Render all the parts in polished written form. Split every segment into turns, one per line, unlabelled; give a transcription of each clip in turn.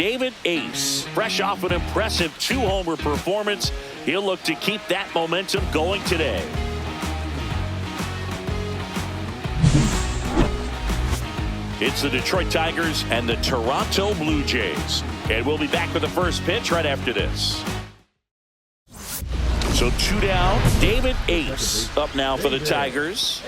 David Ace, fresh off an impressive 2-homer performance. He'll look to keep that momentum going today. It's the Detroit Tigers and the Toronto Blue Jays. And we'll be back with the first pitch right after this. So 2 down, David Ace up now for the Tigers.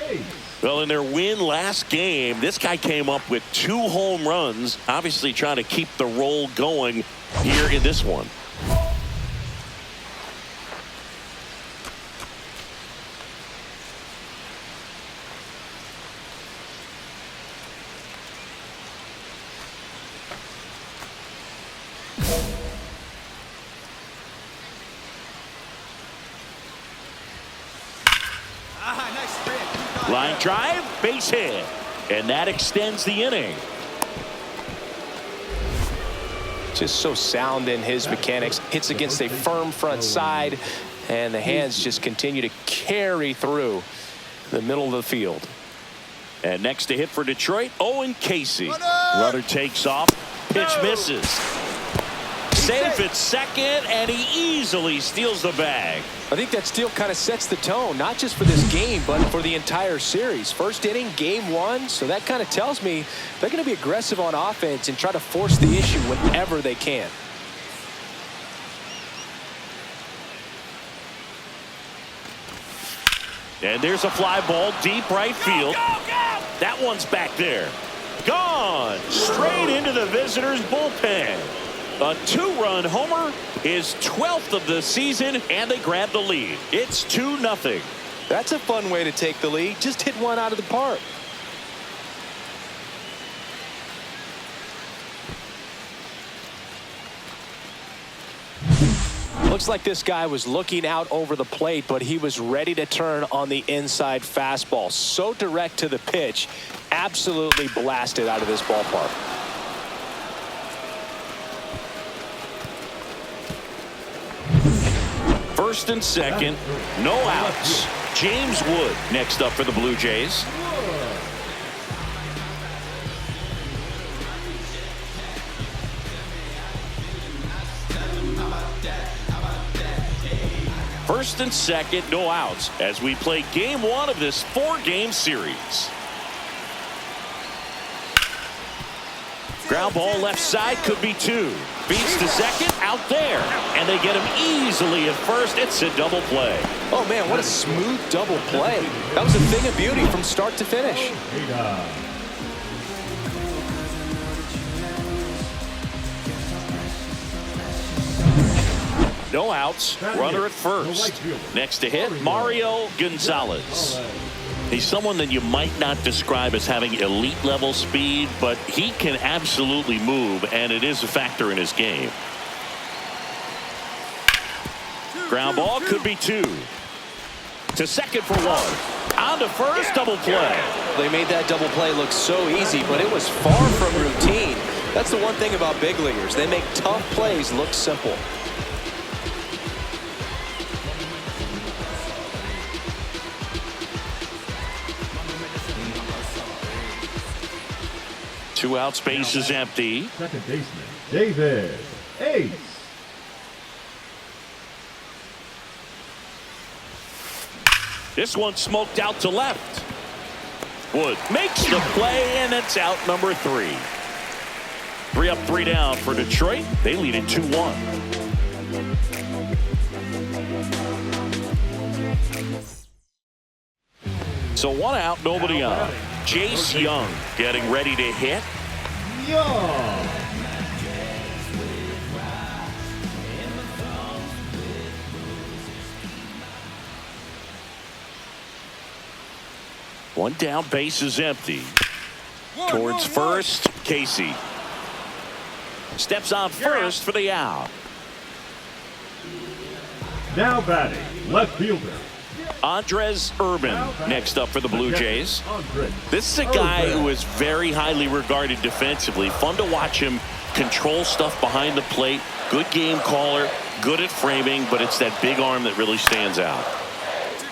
Well, in their win last game, this guy came up with 2 home runs, obviously trying to keep the roll going here in this one. Line drive, base hit, and that extends the inning.
Just so sound in his mechanics. Hits against a firm front side, and the hands just continue to carry through the middle of the field.
And next to hit for Detroit, Owen Casey. Runner takes off, pitch misses. Safe at second, and he easily steals the bag.
I think that steal kind of sets the tone, not just for this game, but for the entire series. First inning, game 1, so that kind of tells me they're going to be aggressive on offense and try to force the issue whenever they can.
And there's a fly ball deep right field. That one's back there. Gone straight into the visitors' bullpen. A 2-run homer, his 12th of the season, and they grab the lead. It's 2-0.
That's a fun way to take the lead. Just hit one out of the park. Looks like this guy was looking out over the plate, but he was ready to turn on the inside fastball. So direct to the pitch, absolutely blasted out of this ballpark.
First and second, no outs. James Wood next up for the Blue Jays. First and second, no outs as we play game 1 of this 4-game series. Ground ball left side, could be 2. Beats to second, out there. And they get him easily at first. It's a double play.
Oh, man, what a smooth double play. That was a thing of beauty from start to finish.
No outs, runner at first. Next to hit, Mario Gonzalez. He's someone that you might not describe as having elite level speed, but he can absolutely move, and it is a factor in his game. Ground ball, could be 2. To second for 1. On to first, double play.
They made that double play look so easy, but it was far from routine. That's the one thing about big leaguers. They make tough plays look simple.
Two outs, base is empty.
Second baseman, David Ace.
This one smoked out to left. Wood makes the play, and it's out number 3. 3 up, 3 down for Detroit. They lead it 2-1. So 1 out, nobody on. Jace Young getting ready to hit.
Young.
One down, base is empty. Towards first, Casey. Steps on first for the out.
Now batting, left fielder.
Andres Urban next up for the Blue Jays. This is a guy who is very highly regarded defensively. Fun to watch him control stuff behind the plate. Good game caller, good at framing, but it's that big arm that really stands out.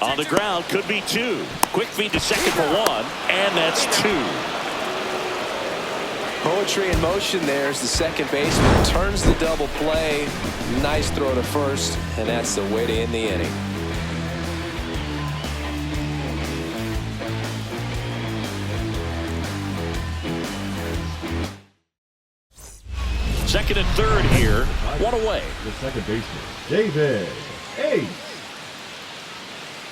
On the ground, could be 2. Quick feed to second for 1, and that's 2.
Poetry in motion there as the second baseman turns the double play. Nice throw to first, and that's the way to end the inning.
Second and third here. One away.
The second baseman, David Ace.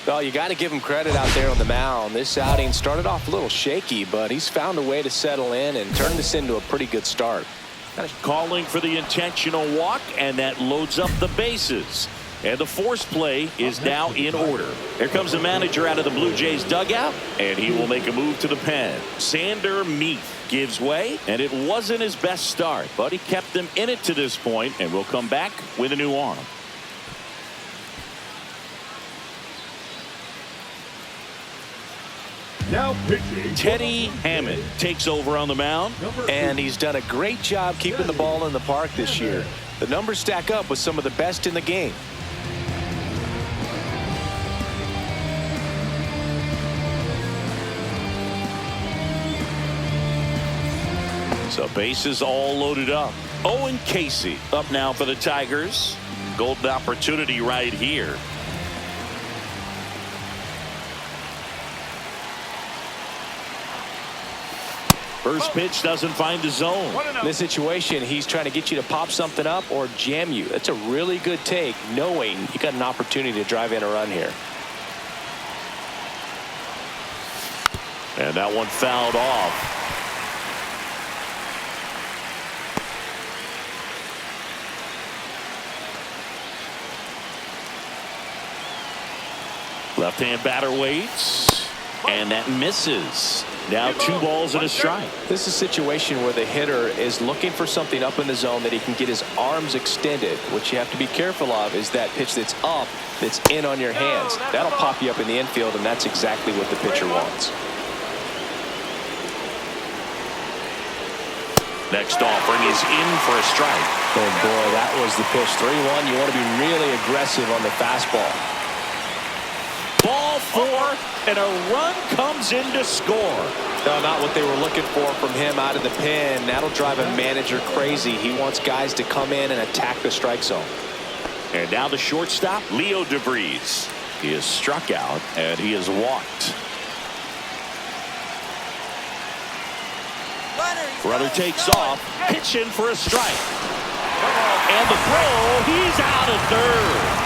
Well, you got to give him credit out there on the mound. This outing started off a little shaky, but he's found a way to settle in and turn this into a pretty good start.
Calling for the intentional walk, and that loads up the bases. And the force play is now in order. Here comes the manager out of the Blue Jays dugout, and he will make a move to the pen. Sander Meath gives way, and it wasn't his best start, but he kept them in it to this point, and will come back with a new arm.
Now pitching,
Teddy Hammond takes over on the mound.
And he's done a great job keeping the ball in the park this year. The numbers stack up with some of the best in the game.
So bases all loaded up. Owen Casey up now for the Tigers. Golden opportunity right here. First pitch doesn't find the zone.
In this situation, he's trying to get you to pop something up or jam you. That's a really good take, knowing you got an opportunity to drive in a run here.
And that one fouled off. Left-hand batter waits, and that misses. Now 2 balls and a strike.
This is a situation where the hitter is looking for something up in the zone that he can get his arms extended. What you have to be careful of is that pitch that's up, that's in on your hands. That'll pop you up in the infield, and that's exactly what the pitcher wants.
Next offering is in for a strike.
Oh boy, that was the pitch. 3-1. You want to be really aggressive on the fastball.
Ball 4, and a run comes in to score.
No, not what they were looking for from him out of the pen. That'll drive a manager crazy. He wants guys to come in and attack the strike zone.
And now the shortstop, Leo DeVries. He is struck out, and he is walked. Runner takes off, pitch in for a strike. And the throw, he's out at third.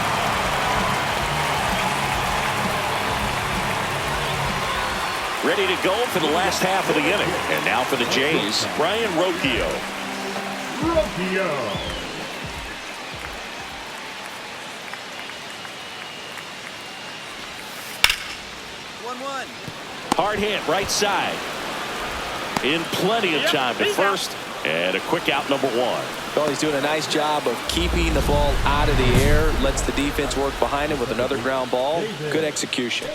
Ready to go for the last half of the inning. And now for the Jays, Brian Rocchio.
Rocchio.
Hard hit right side. In plenty of time to first. And a quick out, number 1.
Well, he's doing a nice job of keeping the ball out of the air. Lets the defense work behind him with another ground ball. Good execution.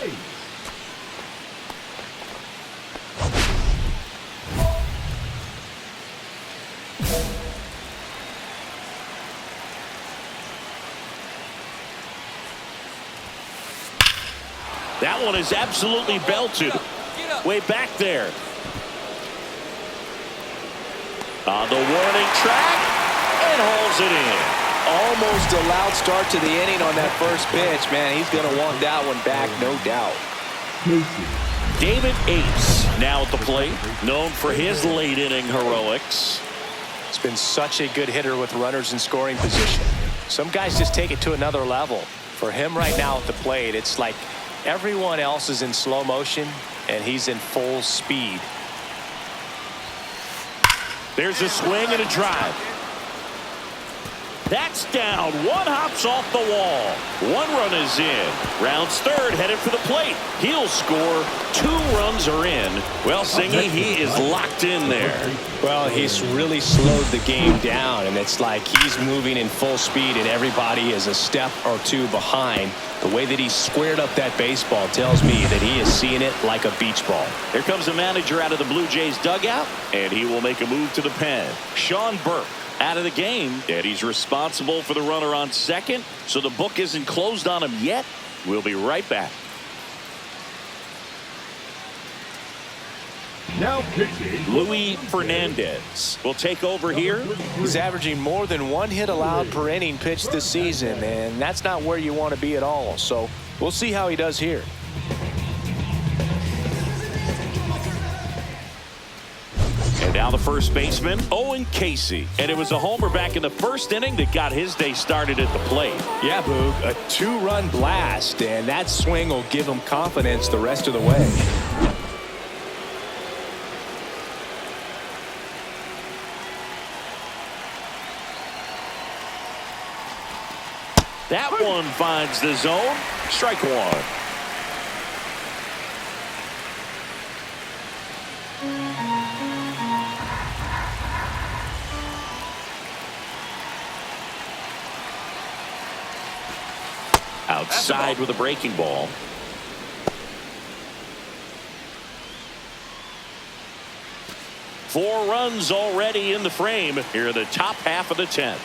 That one is absolutely belted. Way back there. On the warning track, and hauls it in.
Almost a loud start to the inning on that first pitch. Man, he's going to want that one back, no doubt.
David Ace now at the plate, known for his late inning heroics.
He's been such a good hitter with runners in scoring position. Some guys just take it to another level. For him right now at the plate, it's like everyone else is in slow motion, and he's in full speed.
There's a swing and a drive. That's down. One hops off the wall. One run is in. Rounds third, headed for the plate. He'll score. 2 runs are in. Well, Singy, he is locked in there.
Well, he's really slowed the game down, and it's like he's moving in full speed, and everybody is a step or 2 behind. The way that he squared up that baseball tells me that he is seeing it like a beach ball.
Here comes the manager out of the Blue Jays dugout, and he will make a move to the pen. Sean Burke out of the game, and he's responsible for the runner on second, so the book isn't closed on him yet. We'll be right back.
Now pitching.
Luis Fernandez will take over here.
He's averaging more than 1 hit allowed per inning pitched this season, and that's not where you want to be at all. So we'll see how he does here.
And now the first baseman, Owen Casey. And it was a homer back in the first inning that got his day started at the plate.
Yeah, Boog, a 2-run blast, and that swing will give him confidence the rest of the way.
That one finds the zone. Strike one. Outside with a breaking ball. Four runs already in the frame here in the top half of the 10th.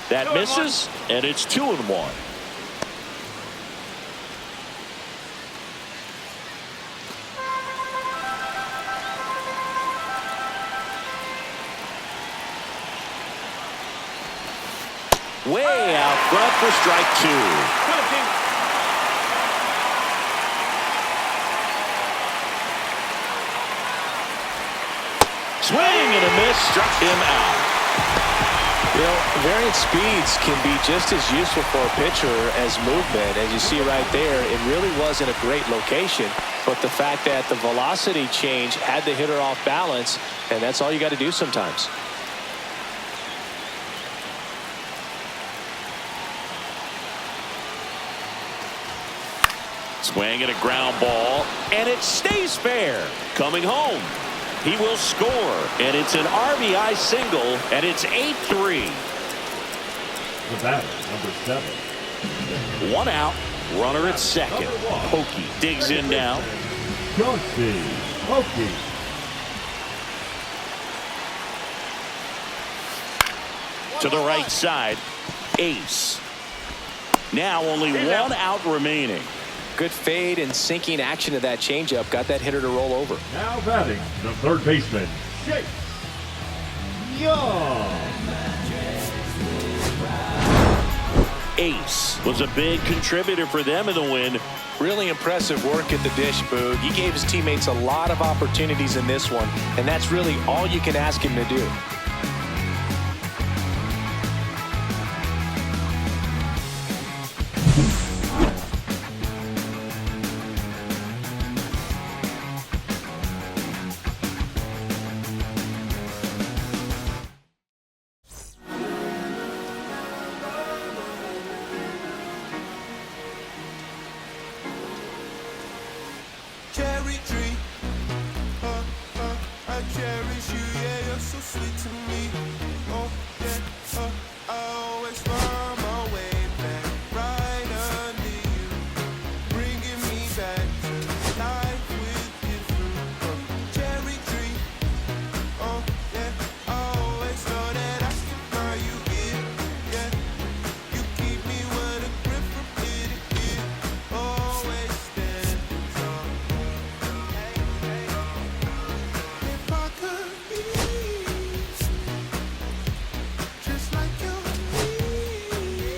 That misses, and it's 2-1. Way out front for strike two. Swing and a miss, struck him out.
You know, variant speeds can be just as useful for a pitcher as movement. As you see right there, it really wasn't a great location, but the fact that the velocity change had the hitter off balance, and that's all you got to do sometimes.
Swing and a ground ball, and it stays fair. Coming home. He will score, and it's an RBI single, and it's 8-3.
The batter, number 7.
One out, runner at second. Pokey digs in now.
Johnson. Pokey.
To the right side, Ace. Now only one out remaining.
Good fade and sinking action to that changeup got that hitter to roll over.
Now batting, the third baseman, Chase Young.
Ace was a big contributor for them in the win.
Really impressive work at the dish, Boog. He gave his teammates a lot of opportunities in this one, and that's really all you can ask him to do.
Cherry tree, I cherish you, yeah, you're so sweet to me. Oh, yeah, I always find my way back right under you, bringing me back to life with you. Cherry tree, oh, yeah, I always know that I can find you here, yeah. You keep me with a grip from ear to ear, always standing tall. If I could be just like you and me,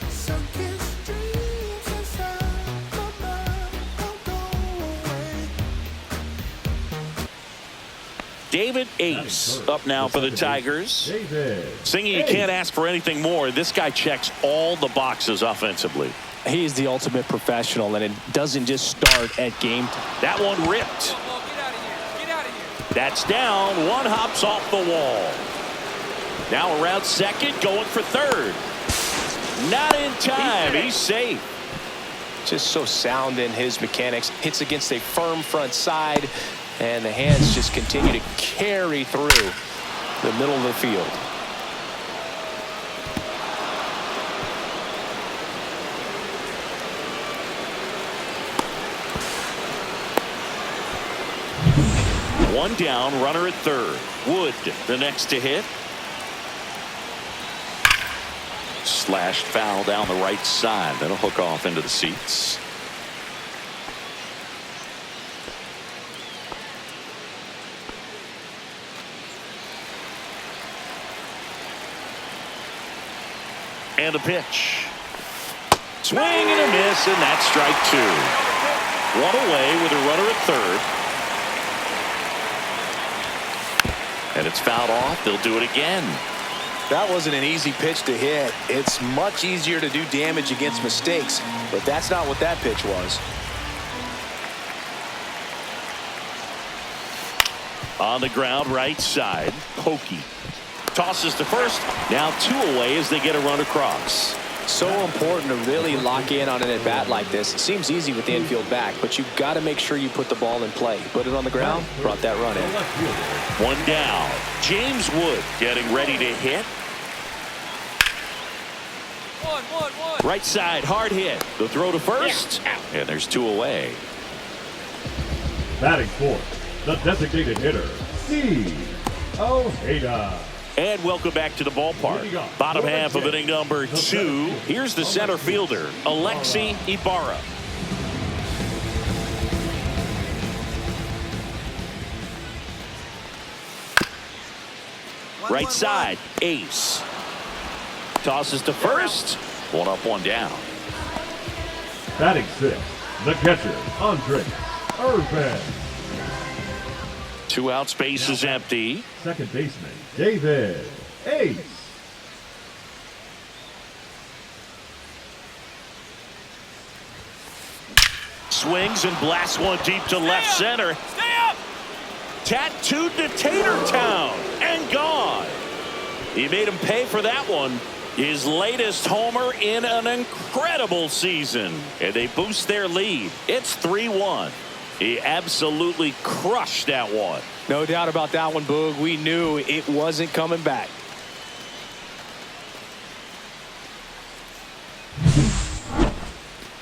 sunken streams inside my mind won't go away.
David Ace up now for the Tigers.
David.
Singing, you can't ask for anything more. This guy checks all the boxes offensively.
He is the ultimate professional, and it doesn't just start at game time.
That one ripped. That's down. One hops off the wall. Now around second, going for third. Not in time. He's safe.
Just so sound in his mechanics. Hits against a firm front side, and the hands just continue to carry through the middle of the field.
One down, runner at third. Wood, the next to hit. Slashed foul down the right side. That'll hook off into the seats. And the pitch. Swing and a miss, and that's strike two. One away with a runner at third. And it's fouled off. They'll do it again.
That wasn't an easy pitch to hit. It's much easier to do damage against mistakes, but that's not what that pitch was.
On the ground, right side. Pokey tosses to first. Now two away as they get a run across.
So important to really lock in on an at-bat like this. It seems easy with the infield back, but you've got to make sure you put the ball in play. Put it on the ground, brought that run in.
One down. James Wood getting ready to hit. Right side, hard hit. The throw to first. And there's two away.
Batting fourth, the designated hitter, C. Ojeda.
And welcome back to the ballpark. Bottom half of inning number 2. Here's the center fielder, Alexi Ibarra. Right side, Ace. Tosses to first. One up, one down.
Batting sixth, the catcher, Andre Irvin.
Two out, space is empty.
Second baseman, David Ace.
Swings and blasts one deep to left center. Stay up! Tattooed to Tatertown and gone. He made him pay for that one. His latest homer in an incredible season. And they boost their lead. It's 3-1. He absolutely crushed that one.
No doubt about that one, Boog. We knew it wasn't coming back.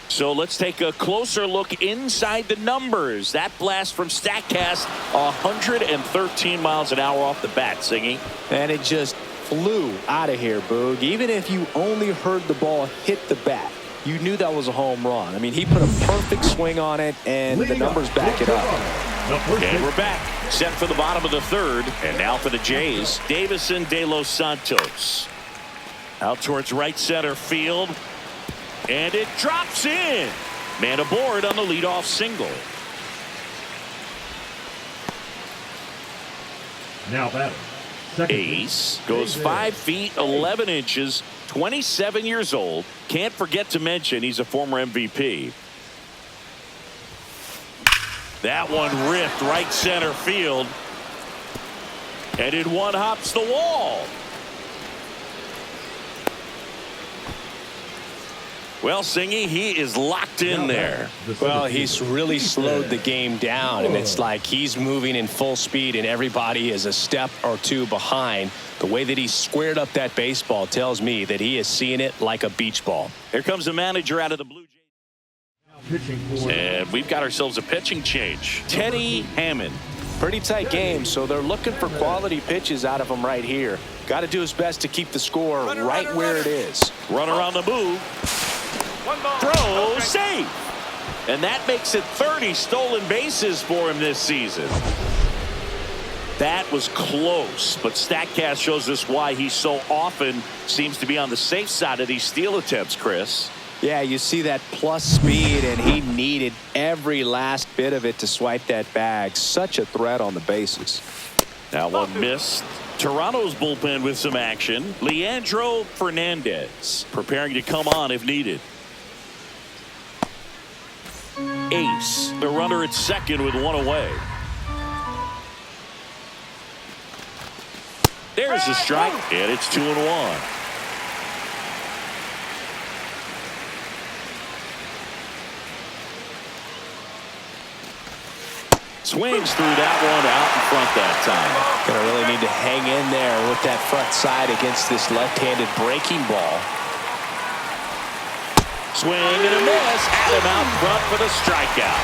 So let's take a closer look inside the numbers. That blast from StatCast, 113 miles an hour off the bat, Singy.
And it just flew out of here, Boog. Even if you only heard the ball hit the bat, you knew that was a home run. I mean, he put a perfect swing on it, and the numbers back it up.
And we're back. Set for the bottom of the third. And now for the Jays, Davison De Los Santos. Out towards right center field. And it drops in. Man aboard on the leadoff single.
Now batting. Second
Ace goes 5 feet 11 inches, 27 years old. Can't forget to mention he's a former MVP. That one ripped right center field. And in one hops the wall. Well, Singy, he is locked in there.
Well, he's really slowed the game down, and it's like he's moving in full speed, and everybody is a step or two behind. The way that he squared up that baseball tells me that he is seeing it like a beach ball.
Here comes the manager out of the Blue Jays. And we've got ourselves a pitching change. Teddy Hammond.
Pretty tight game, so they're looking for quality pitches out of him right here. Got to do his best to keep the score right where it is.
Runner on the move. Throw, safe. And that makes it 30 stolen bases for him this season. That was close, but StatCast shows us why he so often seems to be on the safe side of these steal attempts, Chris.
Yeah, you see that plus speed, and he needed every last bit of it to swipe that bag. Such a threat on the bases.
Now one missed. Toronto's bullpen with some action. Leandro Fernandez preparing to come on if needed. Ace, the runner at second with one away. There's the strike, and it's 2-1. Swings through that one out in front that time.
Gonna really need to hang in there with that front side against this left-handed breaking ball.
Swing and a miss. Had him out front for the strikeout.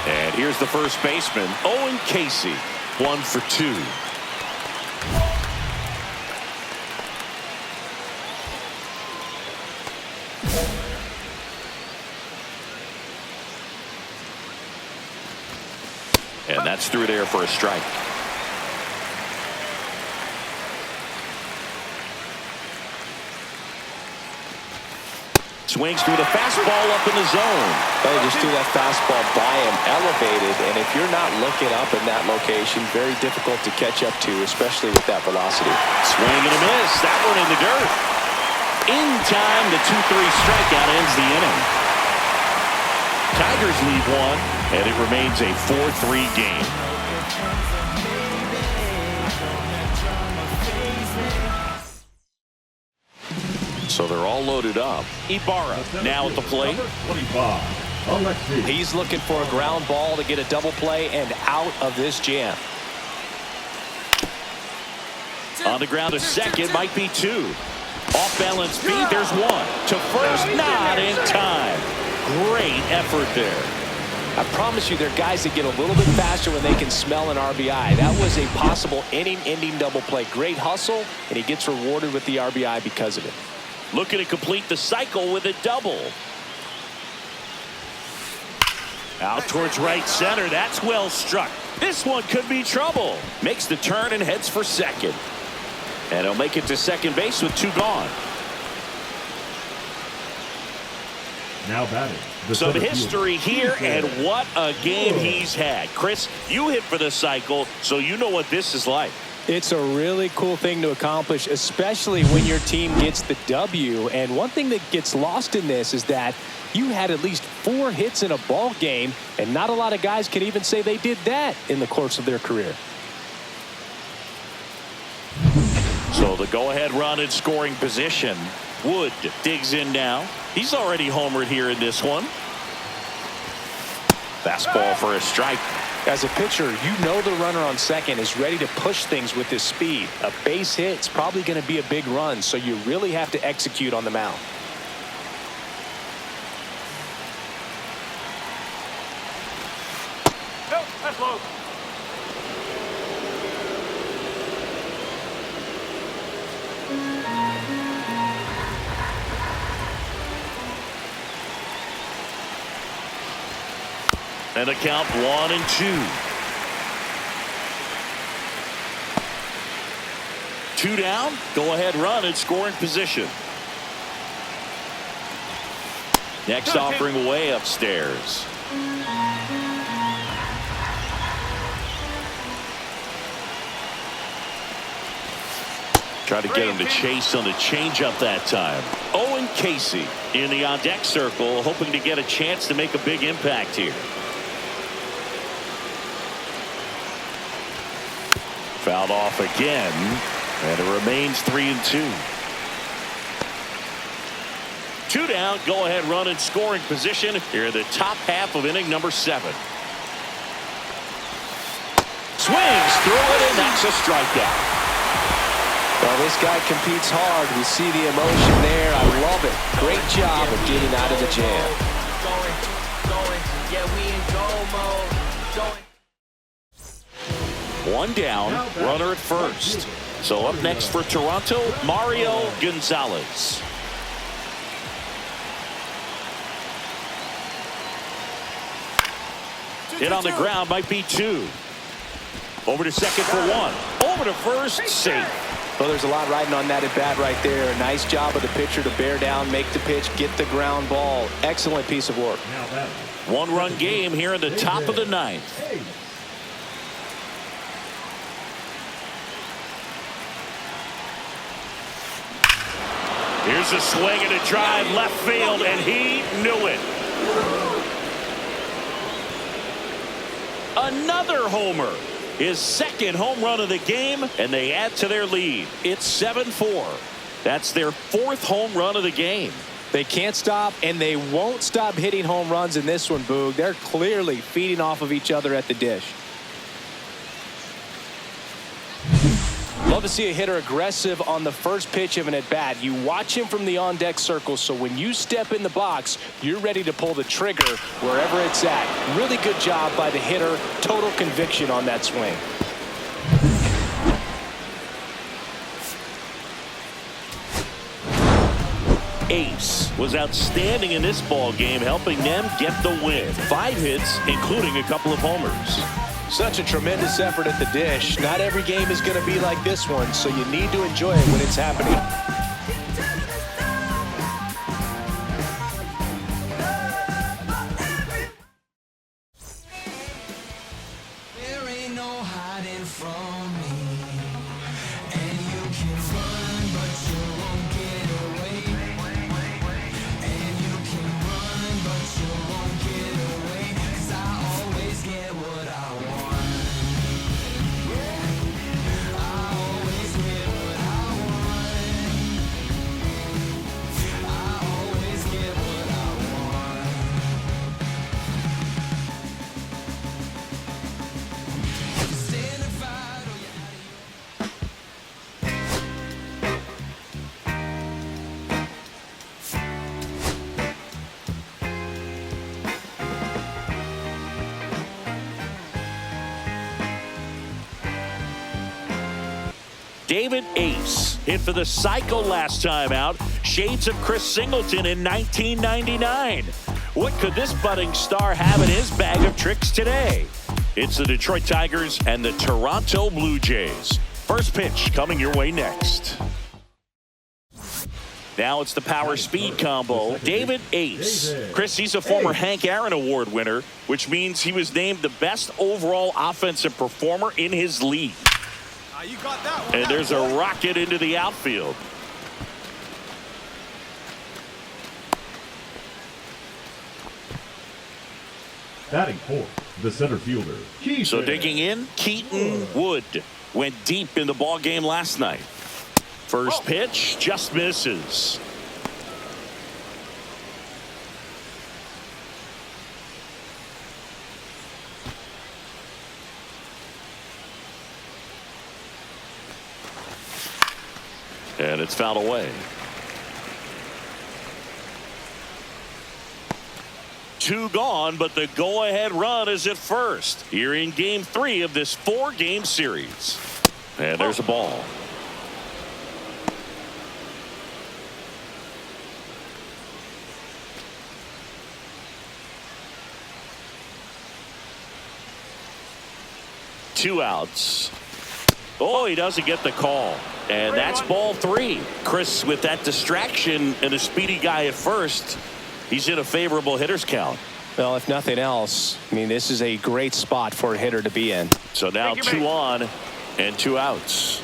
And here's the first baseman, Owen Casey. 1 for 2. And that's through there for a strike. Swings through the fastball up in the zone.
They just threw that fastball by him, elevated, and if you're not looking up in that location, very difficult to catch up to, especially with that velocity.
Swing and a miss. That one in the dirt. In time, the 2-3 strikeout ends the inning. Tigers lead one, and it remains a 4-3 game. So they're all loaded up. Ibarra now at the plate.
25, Alexis.
He's looking for a ground ball to get a double play and out of this jam.
On the ground to second, might be two. Off balance feed, there's one. To first, not in time. Great effort there.
I promise you, there are guys that get a little bit faster when they can smell an RBI. That was a possible inning-ending double play. Great hustle, and he gets rewarded with the RBI because of it.
Looking to complete the cycle with a double. Out towards right center. That's well struck. This one could be trouble. Makes the turn and heads for second. And he'll make it to second base with two gone.
Now batting.
Some history here, and what a game he's had. Chris, you hit for the cycle, so you know what this is like.
It's a really cool thing to accomplish, especially when your team gets the W. And one thing that gets lost in this is that you had at least 4 hits in a ball game, and not a lot of guys can even say they did that in the course of their career.
So the go-ahead run in scoring position. Wood digs in now. He's already homered here in this one. Fastball for a strike.
As a pitcher, you know the runner on second is ready to push things with his speed. A base hit's probably going to be a big run, so you really have to execute on the mound.
No, that's low.
And a count 1-2. 2 down. Go ahead run and scoring position. Next offering way upstairs. Try to get him to chase on the changeup that time. Owen Casey in the on-deck circle, hoping to get a chance to make a big impact here. Fouled off again, and it remains 3-2. 2 down, go ahead run in scoring position here in the top half of inning number 7. Swings through it, and that's a strikeout.
Well, this guy competes hard. We see the emotion there. I love it. Great job of getting out of the jam.
Yeah, we in goal mode.
1 down, runner at first. So up next for Toronto, Mario Gonzalez. Hit on the ground, might be 2. Over to second for 1. Over to first, safe.
Well, there's a lot riding on that at bat right there. Nice job of the pitcher to bear down, make the pitch, get the ground ball. Excellent piece of work.
1-run game here in the top of the 9th. Here's a swing and a drive left field, and he knew it. Another homer. His second home run of the game, and they add to their lead. It's 7-4. That's their 4th home run of the game.
They can't stop, and they won't stop hitting home runs in this one, Boog. They're clearly feeding off of each other at the dish. Love to see a hitter aggressive on the first pitch of an at-bat. You watch him from the on-deck circle, so when you step in the box, you're ready to pull the trigger wherever it's at. Really good job by the hitter. Total conviction on that swing.
Ace was outstanding in this ball game, helping them get the win. 5 hits, including a couple of homers.
Such a tremendous effort at the dish. Not every game is going to be like this one, so you need to enjoy it when it's happening.
David Ace hit for the Psycho last time out. Shades of Chris Singleton in 1999. What could this budding star have in his bag of tricks today? It's the Detroit Tigers and the Toronto Blue Jays. First pitch coming your way next. Now it's the power speed combo. David Ace. Chris, he's a former Hank Aaron Award winner, which means he was named the best overall offensive performer in his league.
You got that one.
And there's a rocket into the outfield.
Batting fourth, the center fielder.
So digging in, Keaton Wood went deep in the ball game last night. First pitch just misses. And it's fouled away. 2 gone, but the go-ahead run is at first here in game 3 of this 4-game series. And there's a ball. Two outs. Oh, he doesn't get the call. And that's ball 3. Chris, with that distraction and a speedy guy at first, he's in a favorable hitter's count.
Well, if nothing else, I mean, this is a great spot for a hitter to be in.
So now 2 on and 2 outs.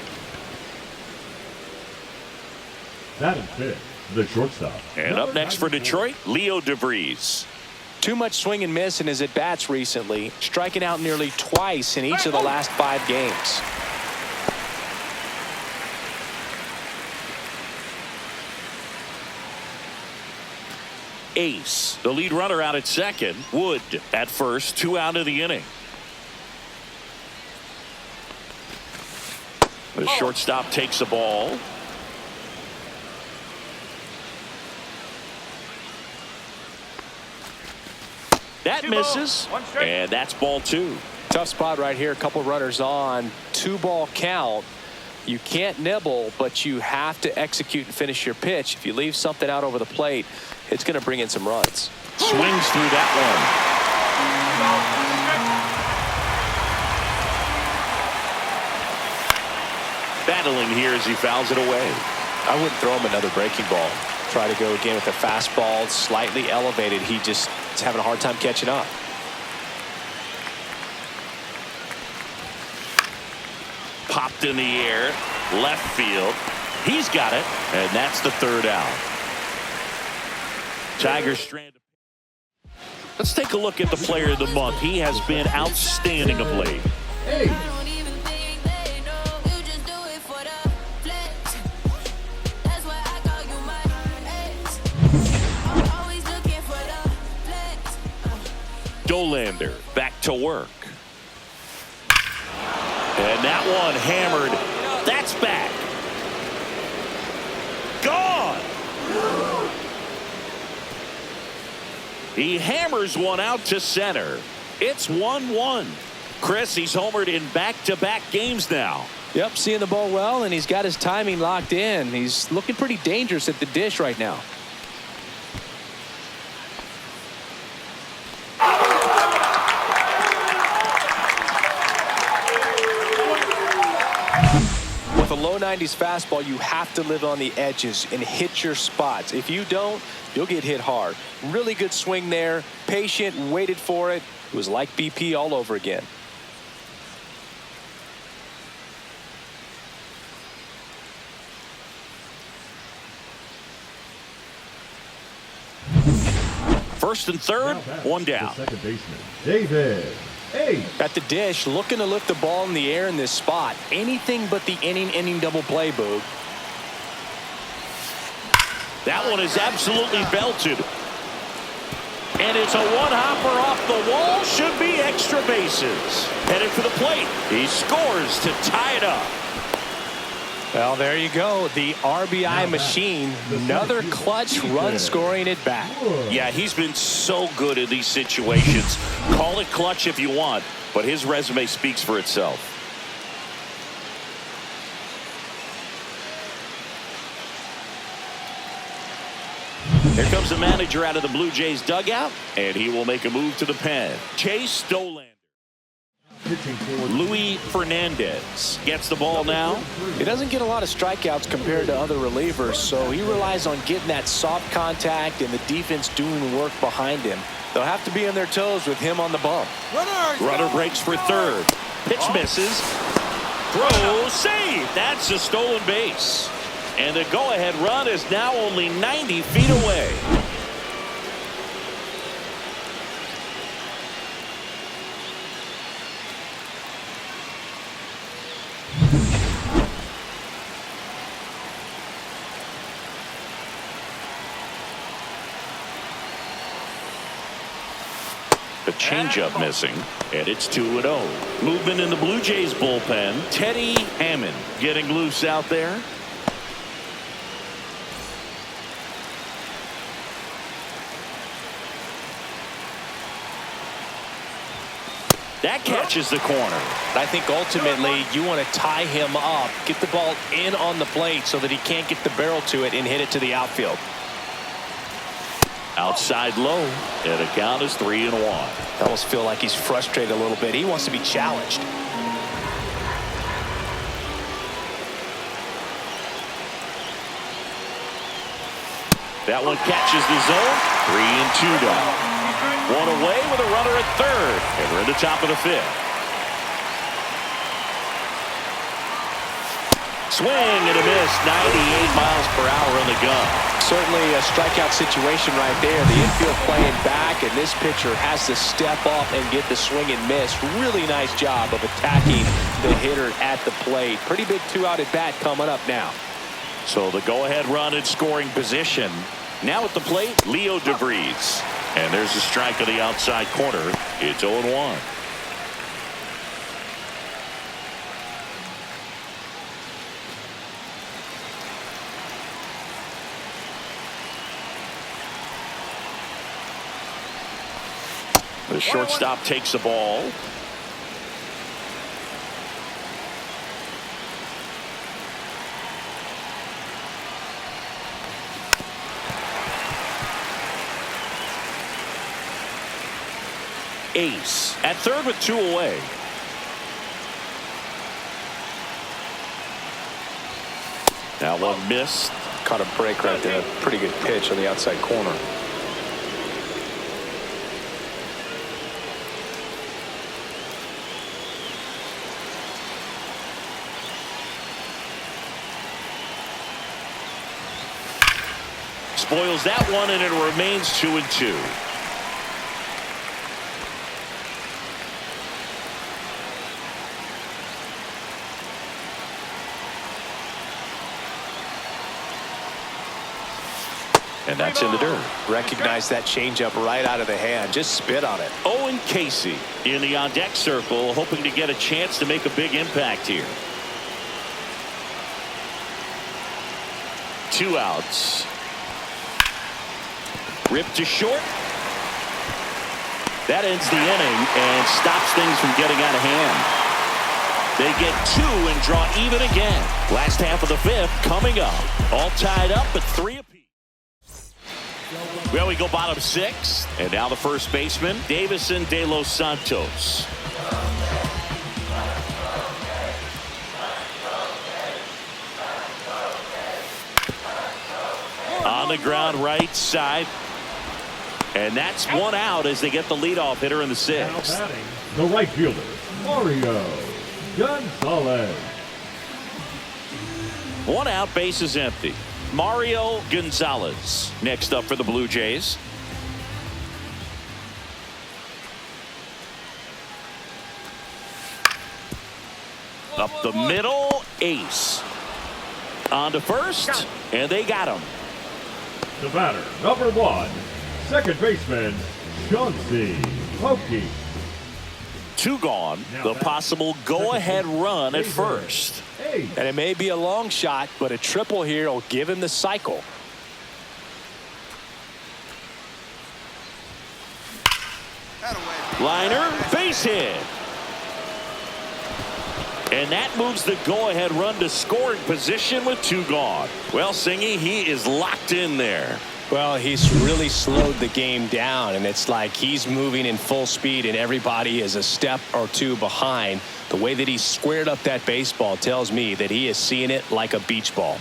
Batting fifth, the shortstop.
And up next for Detroit, Leo DeVries.
Too much swing and miss in his at-bats recently, striking out nearly twice in each of the last 5 games.
Ace, the lead runner out at second. Wood at first, 2 out of the inning. The shortstop takes the ball. That misses, and that's ball 2.
Tough spot right here. A couple runners on. 2-ball count. You can't nibble, but you have to execute and finish your pitch. If you leave something out over the plate, it's going to bring in some runs.
Swings through that one. Battling here as he fouls it away.
I wouldn't throw him another breaking ball. Try to go again with the fastball, slightly elevated. He just is having a hard time catching up.
Popped in the air, left field. He's got it, and that's the 3rd out. Tigers stranded. Let's take a look at the player of the month. He has been outstanding of late. Dolander back to work. And that one hammered. That's back. Gone. He hammers one out to center. It's 1-1. Chris, he's homered in back-to-back games now.
Yep, seeing the ball well, and he's got his timing locked in. He's looking pretty dangerous at the dish right now. With a low 90s fastball, you have to live on the edges and hit your spots. If you don't, you'll get hit hard. Really good swing there. Patient, waited for it. It was like BP all over again.
First and third, one down.
Second baseman, David Ace.
At the dish, looking to lift the ball in the air in this spot. Anything but the inning double play, Boog.
That one is absolutely belted. And it's a one-hopper off the wall. Should be extra bases. Headed for the plate. He scores to tie it up.
Well, there you go. The RBI machine. Another clutch run scoring at bat.
Yeah, he's been so good in these situations. Call it clutch if you want, but his resume speaks for itself. Here comes the manager out of the Blue Jays dugout, and he will make a move to the pen. Chase Stolander. Luis Fernandez gets the ball now.
He doesn't get a lot of strikeouts compared to other relievers, so he relies on getting that soft contact and the defense doing the work behind him. They'll have to be on their toes with him on the bump.
Runner breaks for third. Pitch misses. Throw, save. That's a stolen base. And the go-ahead run is now only 90 feet away. The changeup missing, and it's 2-0. Movement in the Blue Jays bullpen. Teddy Hammond getting loose out there. That catches the corner.
I think ultimately you want to tie him up, get the ball in on the plate so that he can't get the barrel to it and hit it to the outfield.
Outside low, and the count is 3-1.
I almost feel like he's frustrated a little bit. He wants to be challenged.
That one catches the zone. 3-2 now. One away with a runner at third, and we're in the top of the fifth. Swing and a miss. 98 miles per hour on the gun.
Certainly a strikeout situation right there. The infield playing back, and this pitcher has to step up and get the swing and miss. Really nice job of attacking the hitter at the plate. Pretty big two-out at bat coming up now.
So the go-ahead run in scoring position. Now at the plate, Leo DeVries. And there's a strike on the outside corner. It's 0-1. The shortstop takes the ball. Ace at third with 2 away. Now one missed.
Caught a break right there. Pretty good pitch on the outside corner.
Spoils that one, and it remains 2-2. And that's in the dirt.
Recognize that changeup right out of the hand. Just spit on it.
Owen Casey in the on-deck circle, hoping to get a chance to make a big impact here. 2 outs. Ripped to short. That ends the inning and stops things from getting out of hand. They get 2 and draw even again. Last half of the fifth coming up. All tied up at 3 apiece. Well, we go bottom 6. And now the first baseman, Davison De Los Santos. On the ground right side. And that's 1 out as they get the leadoff hitter in the 6th.
Now batting, the right fielder, Mario Gonzalez.
1 out, base is empty. Mario Gonzalez next up for the Blue Jays. Up the middle, Ace. On to first, and they got him.
The batter, number 1, second baseman, Chauncey Pokey.
2 gone. The possible go-ahead run at first.
And it may be a long shot, but a triple here will give him the cycle.
Liner, base hit. And that moves the go-ahead run to scoring position with 2 gone. Well, Singy, he is locked in there.
Well, he's really slowed the game down, and it's like he's moving in full speed and everybody is a step or two behind. The way that he squared up that baseball tells me that he is seeing it like a beach ball.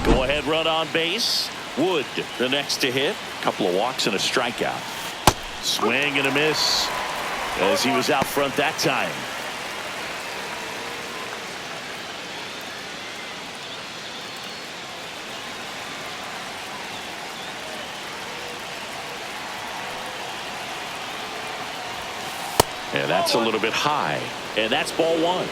Go ahead run on base. Wood the next to hit. Couple of walks and a strikeout. Swing and a miss as he was out front that time. And that's a little bit high. And that's ball one.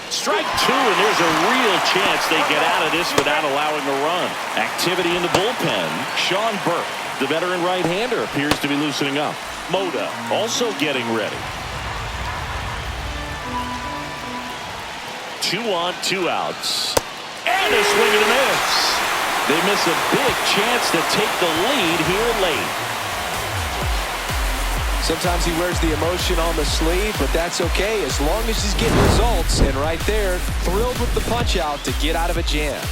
Strike two, and there's a real chance they get out of this without allowing a run. Activity in the bullpen. Sean Burke, the veteran right-hander, appears to be loosening up. Moda also getting ready. 2 on, 2 outs. And a swing and a miss. They miss a big chance to take the lead here late.
Sometimes he wears the emotion on the sleeve, but that's okay as long as he's getting results. And right there, thrilled with the punch out to get out of a jam.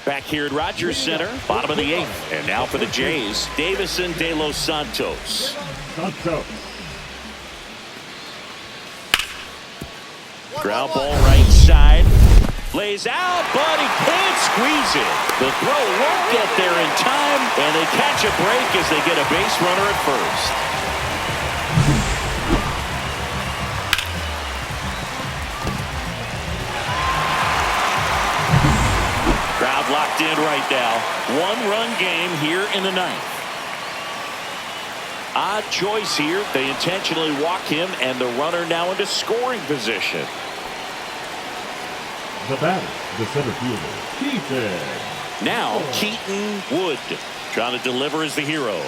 Back here at Rogers Center, bottom of the 8th. And now for the Jays, Davison de los Santos. Ground ball right side. Lays out, but he can't squeeze it. The throw won't get there in time, and they catch a break as they get a base runner at first. Crowd locked in right now. 1-run game here in the 9th. Odd choice here. They intentionally walk him, and the runner now into scoring position.
The batter, the center fielder, Keaton.
Now Keaton Wood trying to deliver as the hero.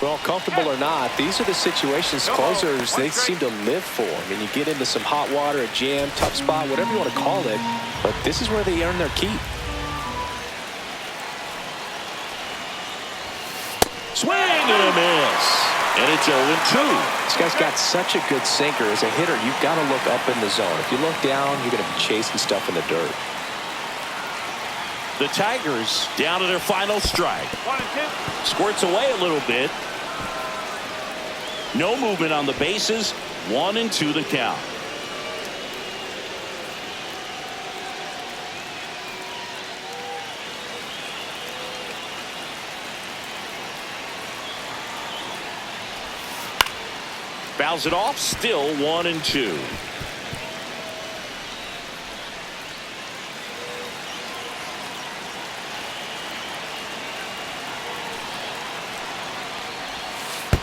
Well, comfortable or not, these are the situations closers they seem to live for. I mean, you get into some hot water, a jam, tough spot, whatever you want to call it, but this is where they earn their keep.
Swing and a miss. And it's 0-2.
This guy's got such a good sinker. As a hitter, you've got to look up in the zone. If you look down, you're going to be chasing stuff in the dirt.
The Tigers down to their final strike. Squirts away a little bit. No movement on the bases. 1-2 the count. Fouls it off. Still 1-2.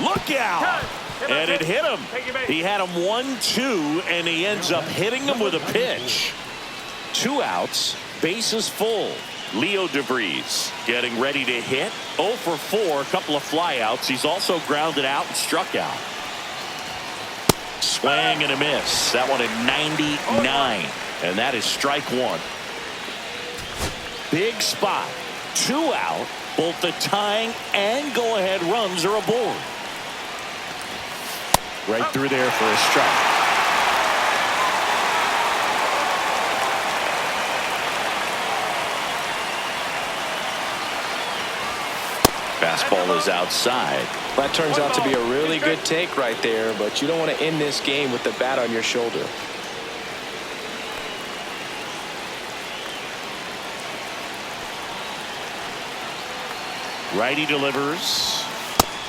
Look out. And it hit him. He had him 1-2, and he ends up hitting him with a pitch. 2 outs, bases full. Leo DeVries getting ready to hit. 0 for 4, a couple of flyouts. He's also grounded out and struck out. Swing and a miss. That one at 99, and that is strike 1. Big spot. 2 out. Both the tying and go-ahead runs are aboard. Right through there for a strike. Fastball is outside.
That turns out to be a really good take right there, but you don't want to end this game with the bat on your shoulder.
Righty delivers.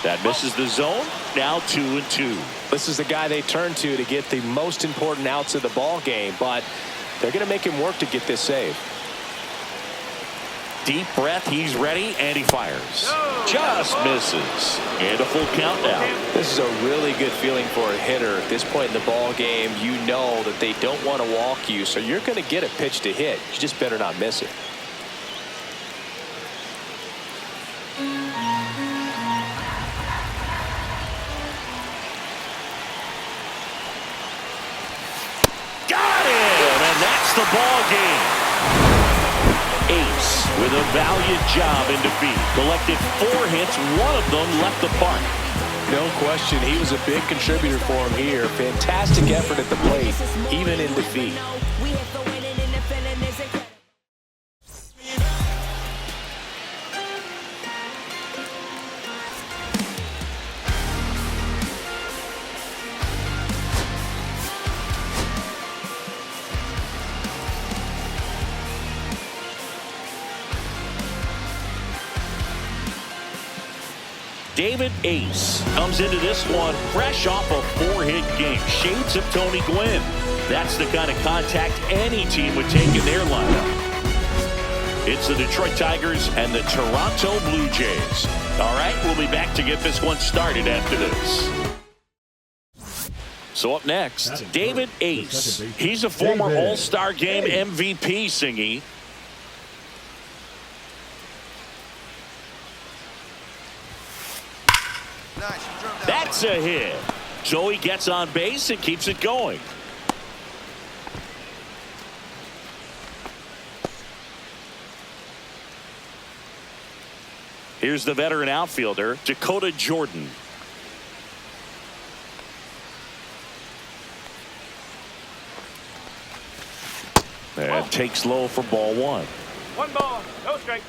That misses the zone. Now 2-2.
This is the guy they turn to get the most important outs of the ball game, but they're going to make him work to get this save.
Deep breath. He's ready, and he fires. Just misses. And a full count now.
This is a really good feeling for a hitter. At this point in the ball game, you know that they don't want to walk you, so you're going to get a pitch to hit. You just better not miss it.
with a valiant job in defeat. Collected 4 hits, 1 of them left the park.
No question, he was a big contributor for him here. Fantastic effort at the plate, even in defeat.
David Ace comes into this one fresh off a 4-hit game. Shades of Tony Gwynn. That's the kind of contact any team would take in their lineup. It's the Detroit Tigers and the Toronto Blue Jays. All right, we'll be back to get this one started after this. So up next, David Ace. He's a former All-Star Game MVP, Singy. That's a hit. So he gets on base and keeps it going. Here's the veteran outfielder, Dakota Jordan. And takes low for ball 1.
1 ball, no strike.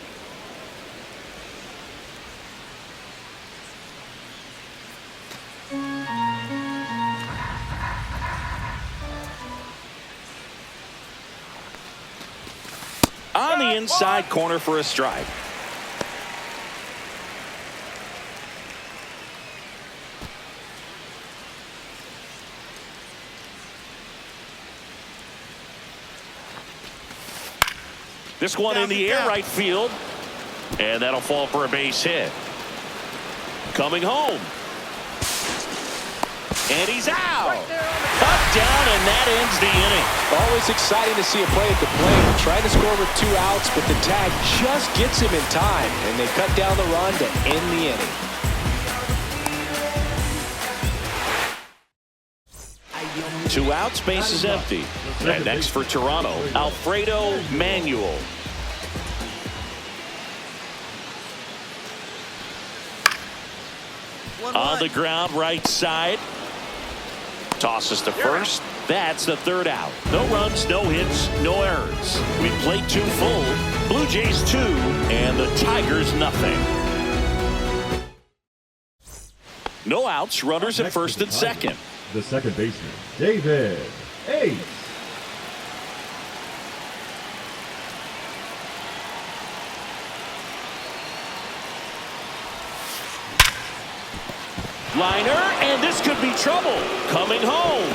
On the inside corner for a strike. This one in the air, right field. And that'll fall for a base hit. Coming home. And he's out. Cut down, and that ends the inning.
Always exciting to see a play at the plate. Trying to score with 2 outs, but the tag just gets him in time. And they cut down the run to end the inning.
Two outs, base is empty. And next for Toronto, Alfredo Manuel. On the ground, right side. Tosses to first. That's the 3rd out. No runs, no hits, no errors. We played 2 full. Blue Jays 2 and the Tigers nothing. No outs, runners at first and second.
The second baseman, David Ace.
Liner, and this could be trouble. Coming home.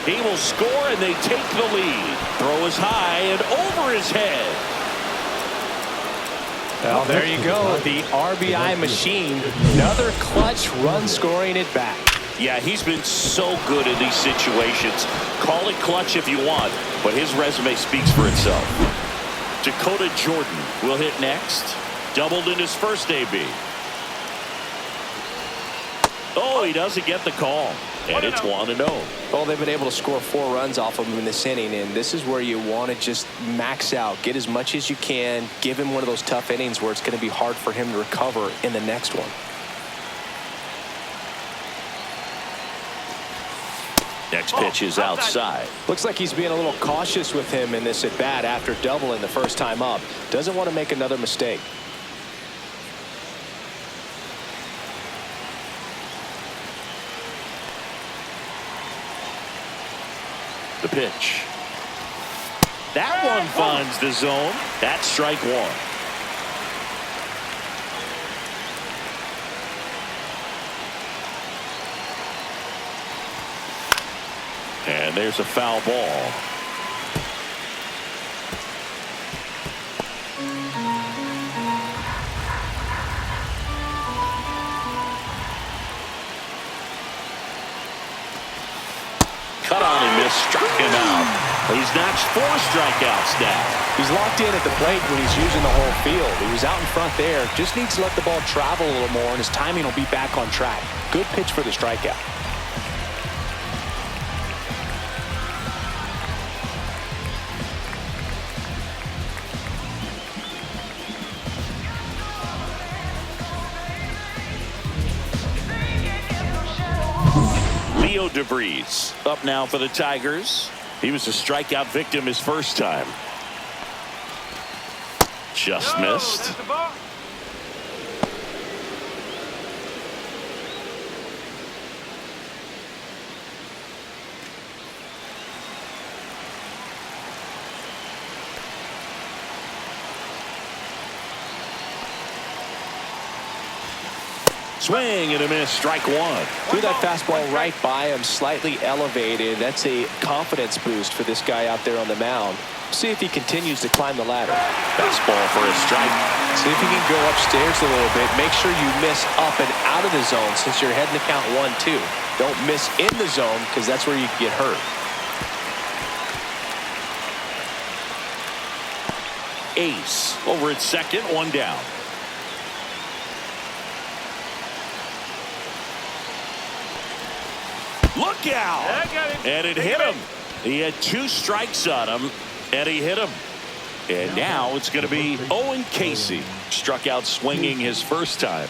He will score, and they take the lead. Throw is high and over his head.
Well, there you go. The RBI machine. Another clutch run scoring at bat.
Yeah, he's been so good in these situations. Call it clutch if you want, but his resume speaks for itself. Dakota Jordan will hit next. Doubled in his first AB. Oh, he doesn't get the call. And it's 1-0.
Well, they've been able to score 4 runs off of him in this inning, and this is where you want to just max out. Get as much as you can. Give him one of those tough innings where it's going to be hard for him to recover in the next one.
Next pitch is outside.
Looks like he's being a little cautious with him in this at bat after doubling the first time up. Doesn't want to make another mistake.
The pitch. That one finds the zone. That's strike 1. And there's a foul ball. Cut on and missed, struck him out. He's notched 4 strikeouts now.
He's locked in at the plate when he's using the whole field. He was out in front there. Just needs to let the ball travel a little more, and his timing will be back on track. Good pitch for the strikeout.
Julio DeVries up now for the Tigers. He was a strikeout victim his first time. Just missed.
That's the ball.
Swing and a miss, strike one.
Threw that fastball right by him, slightly elevated. That's a confidence boost for this guy out there on the mound. See if he continues to climb the ladder.
Fastball for a strike.
See if he can go upstairs a little bit. Make sure you miss up and out of the zone since you're heading to count 1-2. Don't miss in the zone because that's where you can get hurt.
Ace over at second, one down. Look out!
I got him.
And it
Take
hit
him
him. He had 2 strikes on him, and he hit him. And now it's going to be Owen Casey. Struck out swinging his first time.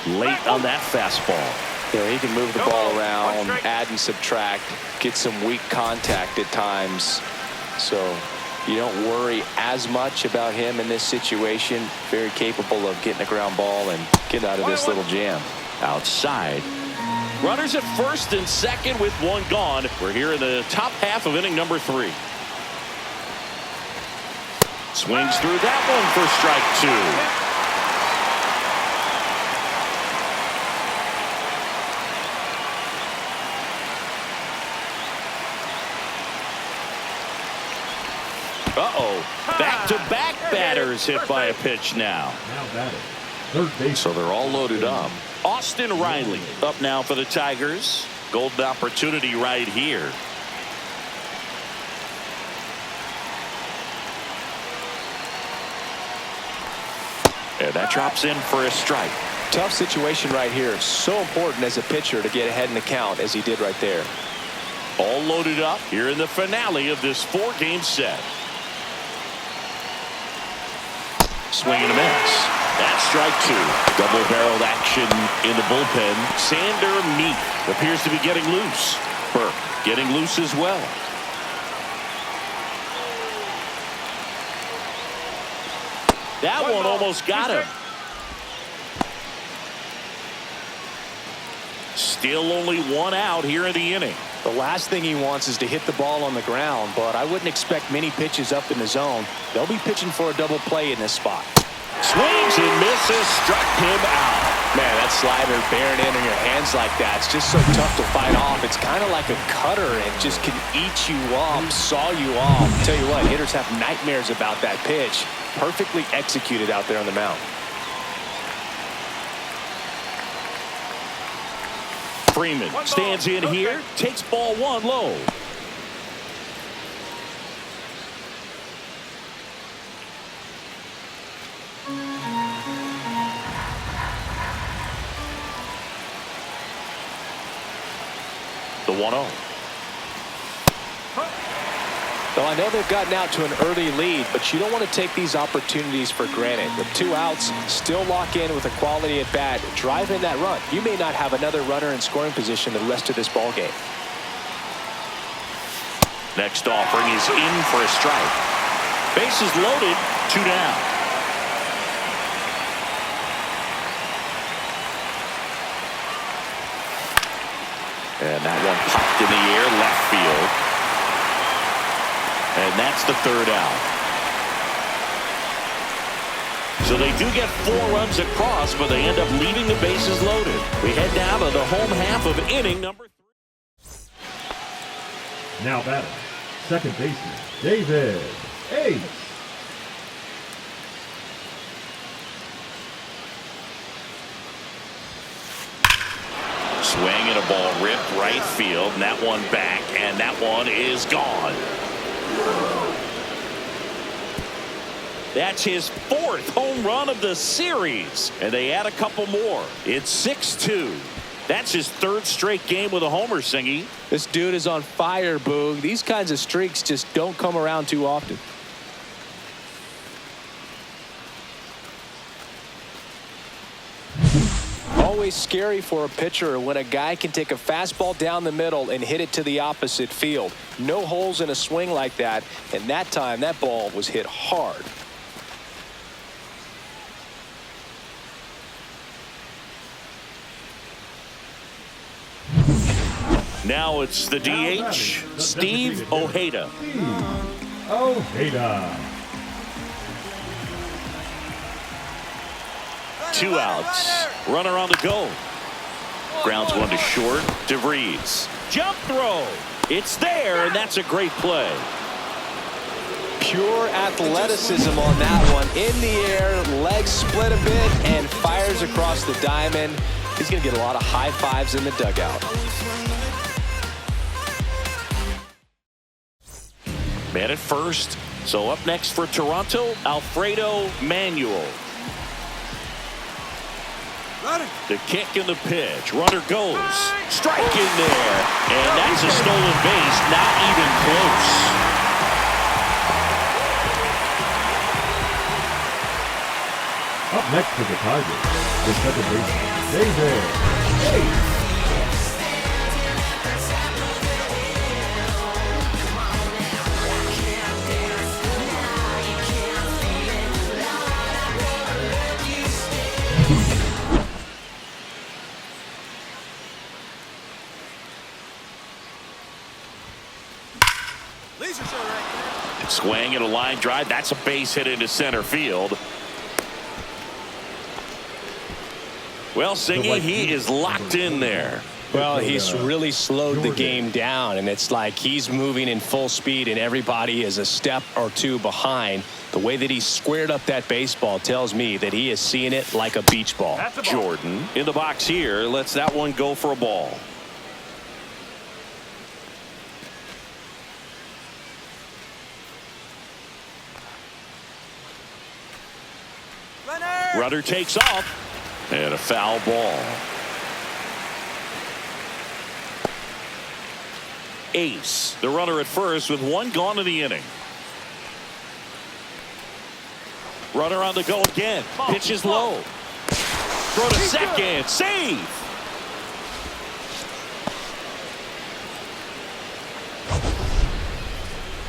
Late on that fastball.
Yeah, he can move the ball around, add and subtract, get some weak contact at times. So you don't worry as much about him in this situation. Very capable of getting a ground ball and getting out of this little jam.
Outside. Runners at first and second with one gone. We're here in the top half of inning number 3. Swings through that one for strike 2. Back-to-back batters hit by a pitch now.
Now batting, third base.
So they're all loaded up. Austin Riley up now for the Tigers. Golden opportunity right here. And that drops in for a strike.
Tough situation right here. So important as a pitcher to get ahead in the count as he did right there.
All loaded up here in the finale of this 4-game set. Swing and a miss. That's strike 2. Double-barreled action in the bullpen. Sander Meek appears to be getting loose. Burke getting loose as well. That one almost got him. Still only 1 out here in the inning.
The last thing he wants is to hit the ball on the ground, but I wouldn't expect many pitches up in the zone. They'll be pitching for a double play in this spot.
Swings and misses, struck him out.
Man, that slider bearing in your hands like that, it's just so tough to fight off. It's kind of like a cutter and just can eat you up, saw you off. Tell you what, hitters have nightmares about that pitch. Perfectly executed out there on the mound.
Freeman stands in here, takes ball 1 low. The 1-0.
Well, I know they've gotten out to an early lead, but you don't want to take these opportunities for granted. With 2 outs, still lock in with a quality at bat, drive in that run. You may not have another runner in scoring position the rest of this ball game.
Next offering is in for a strike. Bases loaded, 2 down. And that one popped in the air, left field. And that's the 3rd out. So they do get 4 runs across, but they end up leaving the bases loaded. We head down to the home half of inning number 3.
Now batting, second baseman, David Ace.
Swing and a ball ripped right field, and that one back, and that one is gone. That's his 4th home run of the series, and they add a couple more. It's 6-2. That's his third straight game with a homer, Singy.
This dude is on fire, Boog. These kinds of streaks just don't come around too often. Always scary for a pitcher when a guy can take a fastball down the middle and hit it to the opposite field. No holes in a swing like that, and that time that ball was hit hard.
Now it's the DH, Steve Ojeda.
Ojeda.
2 outs. Runner on the go. Grounds one to short. DeVries. Jump throw. It's there, and that's a great play.
Pure athleticism on that one. In the air, legs split a bit, and fires across the diamond. He's going to get a lot of high fives in the dugout.
Man at first. So up next for Toronto, Alfredo Manuel. The kick and the pitch. Runner goes. Strike in there. And that's a stolen base. Not even close.
Up next for the Tigers, the second baseman, David.
Swing and a line drive. That's a base hit into center field. Well, Singy, he is locked in there.
Well, he's really slowed the game down, and it's like he's moving in full speed, and everybody is a step or two behind. The way that he squared up that baseball tells me that he is seeing it like a beach ball.
Jordan in the box here lets that one go for a ball. Runner takes off, and a foul ball. Ace, the runner at first with one gone in the inning. Runner on the go again. Pitch is low. Throw to second. Save.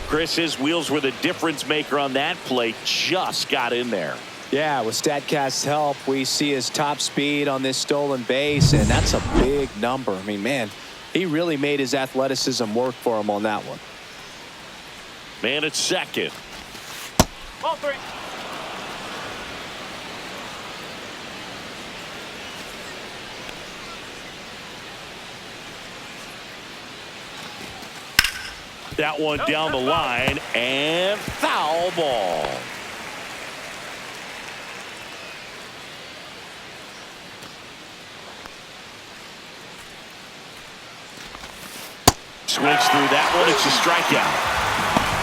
Chris, his wheels were the difference maker on that play. Just got in there.
Yeah, with StatCast's help, we see his top speed on this stolen base, and that's a big number. I mean, man, he really made his athleticism work for him on that one.
Man at second.
Ball 3.
That one down the line, and foul ball. Swings through that one. It's a strikeout.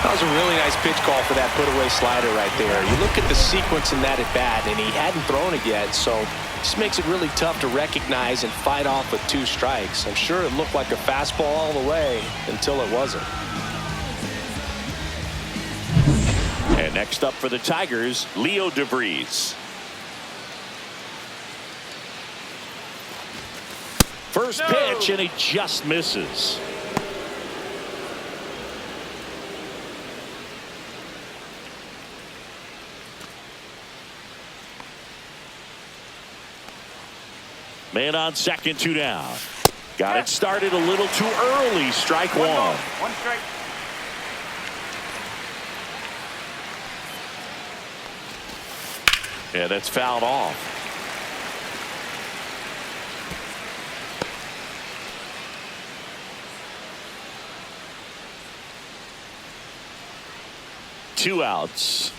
That was a really nice pitch call for that put-away slider right there. You look at the sequence in that at-bat, and he hadn't thrown it yet, so this makes it really tough to recognize and fight off with 2 strikes. I'm sure it looked like a fastball all the way until it wasn't.
And next up for the Tigers, Leo DeVries. First pitch, and he just misses. Man on second, 2 down. Got it started a little too early. Strike one.
One strike.
Yeah, that's fouled off. Two outs.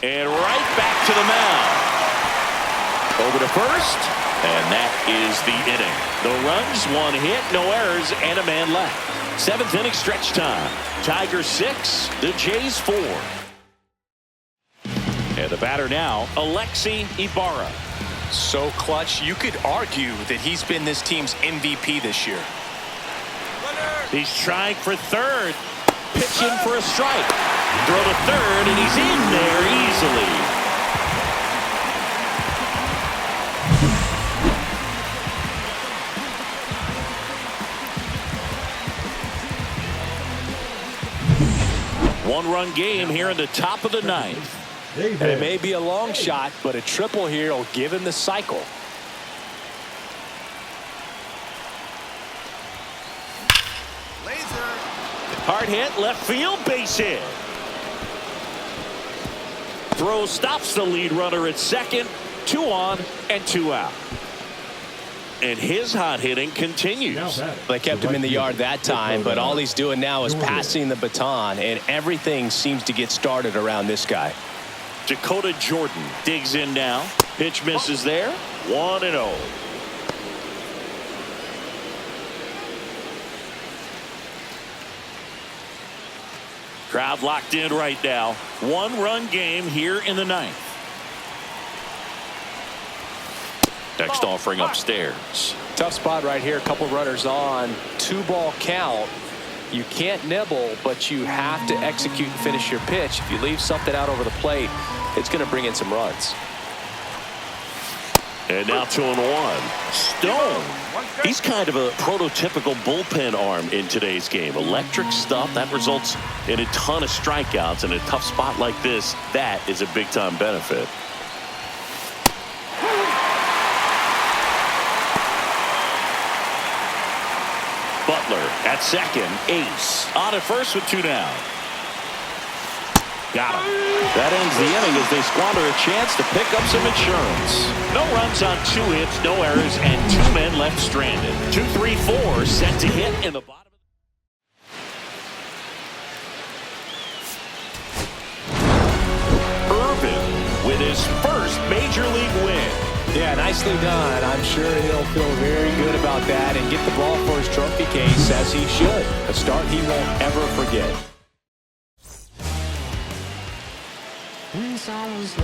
And right back to the mound. Over to first. And that is the inning. No runs, 1 hit, no errors, and a man left. 7th inning stretch time. Tigers 6, the Jays 4. And the batter now, Alexi Ibarra.
So clutch, you could argue that he's been this team's MVP this year.
He's trying for third. Pitching for a strike. Throw to third, and he's in there easily. One-run game here in the top of the ninth.
And it may be a long shot, but a triple here will give him the cycle.
Hard hit, left field, base hit. Throw stops the lead runner at second. 2 on and 2 out. And his hot hitting continues.
They kept him in the yard that time, but all he's doing now is passing the baton, and everything seems to get started around this guy.
Dakota Jordan digs in now. Pitch misses there. 1-0. Crowd locked in right now. 1-run game here in the ninth. Next offering upstairs.
Tough spot right here. A couple runners on. 2-ball count. You can't nibble, but you have to execute and finish your pitch. If you leave something out over the plate, it's going to bring in some runs.
And now 2-1. Stone. He's kind of a prototypical bullpen arm in today's game. Electric stuff that results in a ton of strikeouts. In a tough spot like this, that is a big-time benefit. Butler at second. Ace on at first with 2 down. Got him. That ends the inning as they squander a chance to pick up some insurance. No runs on 2 hits, no errors, and 2 men left stranded. 2-3-4 set to hit in the bottom. Irvin with his first major league win.
Yeah, nicely done. I'm sure he'll feel very good about that and get the ball for his trophy case, as he should. A start he won't ever forget.
When someone's